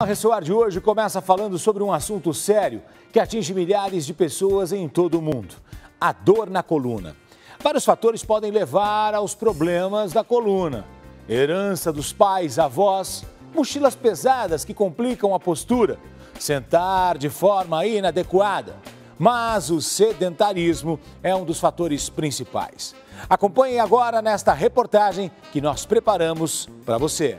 O Ressoar de hoje começa falando sobre um assunto sério que atinge milhares de pessoas em todo o mundo: a dor na coluna. Vários fatores podem levar aos problemas da coluna: herança dos pais, avós, mochilas pesadas que complicam a postura, sentar de forma inadequada. Mas o sedentarismo é um dos fatores principais. Acompanhe agora nesta reportagem que nós preparamos para você.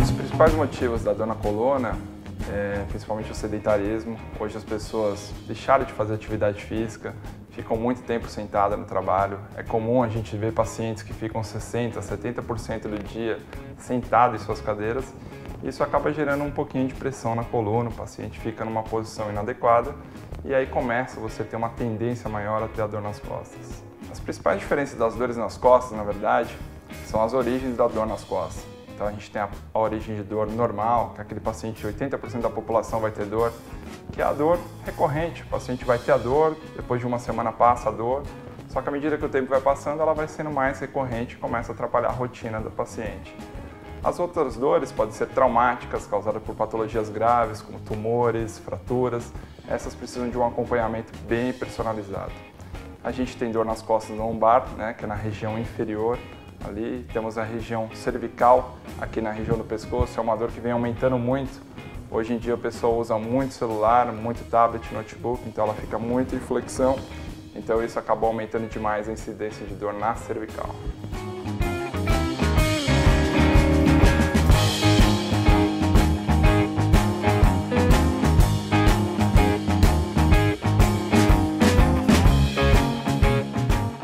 Os principais motivos da dor na coluna principalmente o sedentarismo. Hoje as pessoas deixaram de fazer atividade física, ficam muito tempo sentadas no trabalho. É comum a gente ver pacientes que ficam 60%, 70% do dia sentados em suas cadeiras. Isso acaba gerando um pouquinho de pressão na coluna, o paciente fica numa posição inadequada e aí começa você a ter uma tendência maior a ter a dor nas costas. As principais diferenças das dores nas costas, na verdade, são as origens da dor nas costas. Então a gente tem a origem de dor normal, que aquele paciente, 80% da população vai ter dor, que é a dor recorrente. O paciente vai ter a dor, depois de uma semana passa a dor, só que à medida que o tempo vai passando, ela vai sendo mais recorrente e começa a atrapalhar a rotina do paciente. As outras dores podem ser traumáticas, causadas por patologias graves, como tumores, fraturas. Essas precisam de um acompanhamento bem personalizado. A gente tem dor nas costas lombar, que é na região inferior. Ali temos a região cervical, aqui na região do pescoço, é uma dor que vem aumentando muito. Hoje em dia a pessoa usa muito celular, muito tablet, notebook, então ela fica muito em flexão. Então isso acabou aumentando demais a incidência de dor na cervical.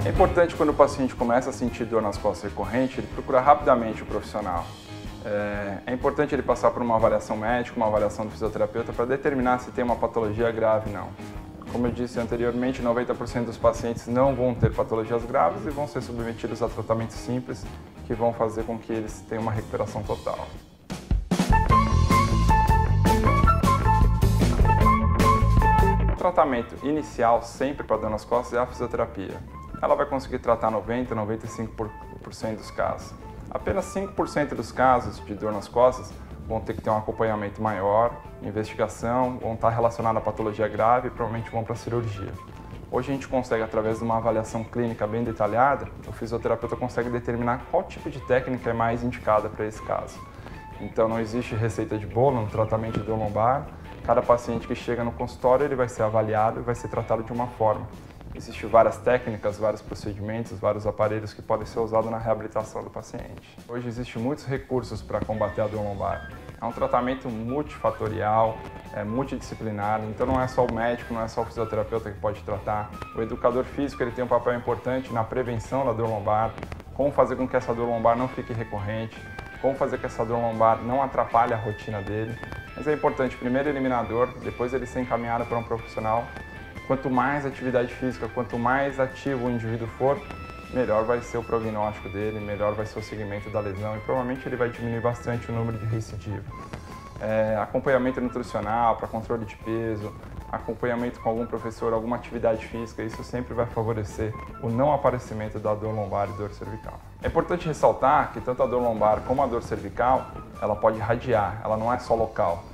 É importante, quando o paciente começa a sentir dor nas costas recorrente, ele procura rapidamente o profissional. É importante ele passar por uma avaliação médica, uma avaliação do fisioterapeuta para determinar se tem uma patologia grave ou não. Como eu disse anteriormente, 90% dos pacientes não vão ter patologias graves e vão ser submetidos a tratamentos simples que vão fazer com que eles tenham uma recuperação total. O tratamento inicial sempre para dor nas costas é a fisioterapia. Ela vai conseguir tratar 90%, 95% dos casos. Apenas 5% dos casos de dor nas costas vão ter que ter um acompanhamento maior, investigação, vão estar relacionados à patologia grave e provavelmente vão para a cirurgia. Hoje a gente consegue, através de uma avaliação clínica bem detalhada, o fisioterapeuta consegue determinar qual tipo de técnica é mais indicada para esse caso. Então não existe receita de bolo no tratamento de dor lombar. Cada paciente que chega no consultório ele vai ser avaliado e vai ser tratado de uma forma. Existem várias técnicas, vários procedimentos, vários aparelhos que podem ser usados na reabilitação do paciente. Hoje existem muitos recursos para combater a dor lombar. É um tratamento multifatorial, multidisciplinar, então não é só o médico, não é só o fisioterapeuta que pode tratar. O educador físico ele tem um papel importante na prevenção da dor lombar, como fazer com que essa dor lombar não fique recorrente, como fazer que essa dor lombar não atrapalhe a rotina dele. Mas é importante primeiro eliminar a dor, depois ele ser encaminhado para um profissional. Quanto mais atividade física, quanto mais ativo o indivíduo for, melhor vai ser o prognóstico dele, melhor vai ser o segmento da lesão e provavelmente ele vai diminuir bastante o número de recidiva. Acompanhamento nutricional para controle de peso, acompanhamento com algum professor, alguma atividade física, isso sempre vai favorecer o não aparecimento da dor lombar e dor cervical. É importante ressaltar que tanto a dor lombar como a dor cervical, ela pode irradiar, ela não é só local.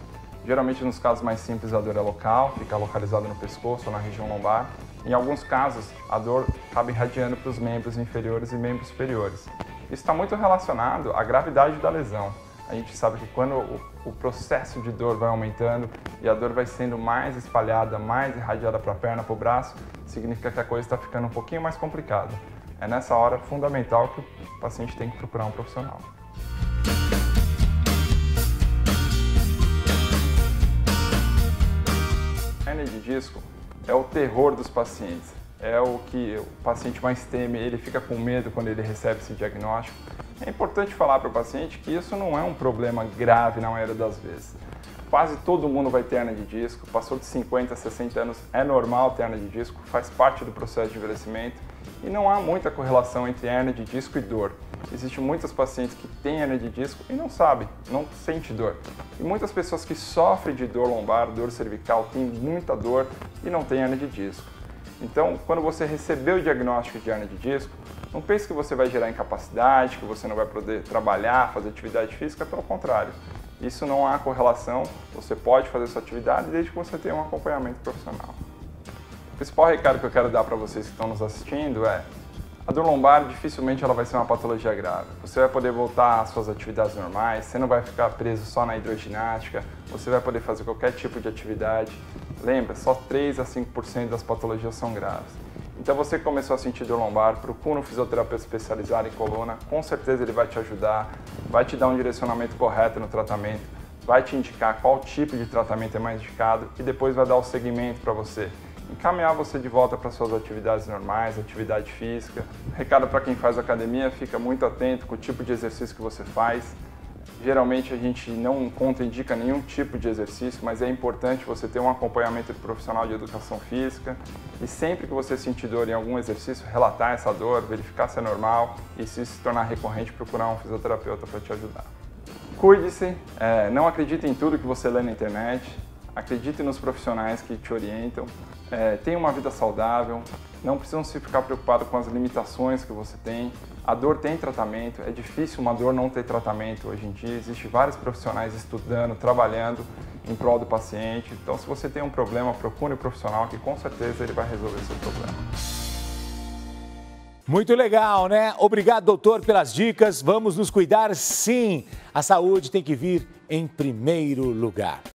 Geralmente, nos casos mais simples, a dor é local, fica localizada no pescoço ou na região lombar. Em alguns casos, a dor acaba irradiando para os membros inferiores e membros superiores. Isso está muito relacionado à gravidade da lesão. A gente sabe que quando o processo de dor vai aumentando e a dor vai sendo mais espalhada, mais irradiada para a perna, para o braço, significa que a coisa está ficando um pouquinho mais complicada. É nessa hora fundamental que o paciente tem que procurar um profissional. Hernia de disco é o terror dos pacientes, é o que o paciente mais teme, ele fica com medo quando ele recebe esse diagnóstico. É importante falar para o paciente que isso não é um problema grave na maioria das vezes. Quase todo mundo vai ter hernia de disco, passou de 50, 60 anos, é normal ter hernia de disco, faz parte do processo de envelhecimento e não há muita correlação entre hernia de disco e dor. Existem muitos pacientes que têm hernia de disco e não sabem, não sentem dor. E muitas pessoas que sofrem de dor lombar, dor cervical, têm muita dor e não têm hernia de disco. Então, quando você recebeu o diagnóstico de hernia de disco, não pense que você vai gerar incapacidade, que você não vai poder trabalhar, fazer atividade física, pelo contrário. Isso não há correlação, você pode fazer sua atividade desde que você tenha um acompanhamento profissional. O principal recado que eu quero dar para vocês que estão nos assistindo é: a dor lombar dificilmente ela vai ser uma patologia grave. Você vai poder voltar às suas atividades normais, você não vai ficar preso só na hidroginástica, você vai poder fazer qualquer tipo de atividade. Lembra, só 3 a 5% das patologias são graves. Então você que começou a sentir dor lombar, procura um fisioterapeuta especializado em coluna, com certeza ele vai te ajudar, vai te dar um direcionamento correto no tratamento, vai te indicar qual tipo de tratamento é mais indicado e depois vai dar o segmento para você. Encaminhar você de volta para suas atividades normais, atividade física. Recado para quem faz academia, fica muito atento com o tipo de exercício que você faz. Geralmente a gente não contraindica nenhum tipo de exercício, mas é importante você ter um acompanhamento de profissional de educação física e sempre que você sentir dor em algum exercício, relatar essa dor, verificar se é normal e se tornar recorrente, procurar um fisioterapeuta para te ajudar. Cuide-se, não acredite em tudo que você lê na internet, acredite nos profissionais que te orientam, tenha uma vida saudável, não precisam se ficar preocupados com as limitações que você tem. A dor tem tratamento, é difícil uma dor não ter tratamento hoje em dia, existem vários profissionais estudando, trabalhando em prol do paciente. Então, se você tem um problema, procure um profissional que com certeza ele vai resolver seu problema. Muito legal, né? Obrigado, doutor, pelas dicas. Vamos nos cuidar, sim. A saúde tem que vir em primeiro lugar.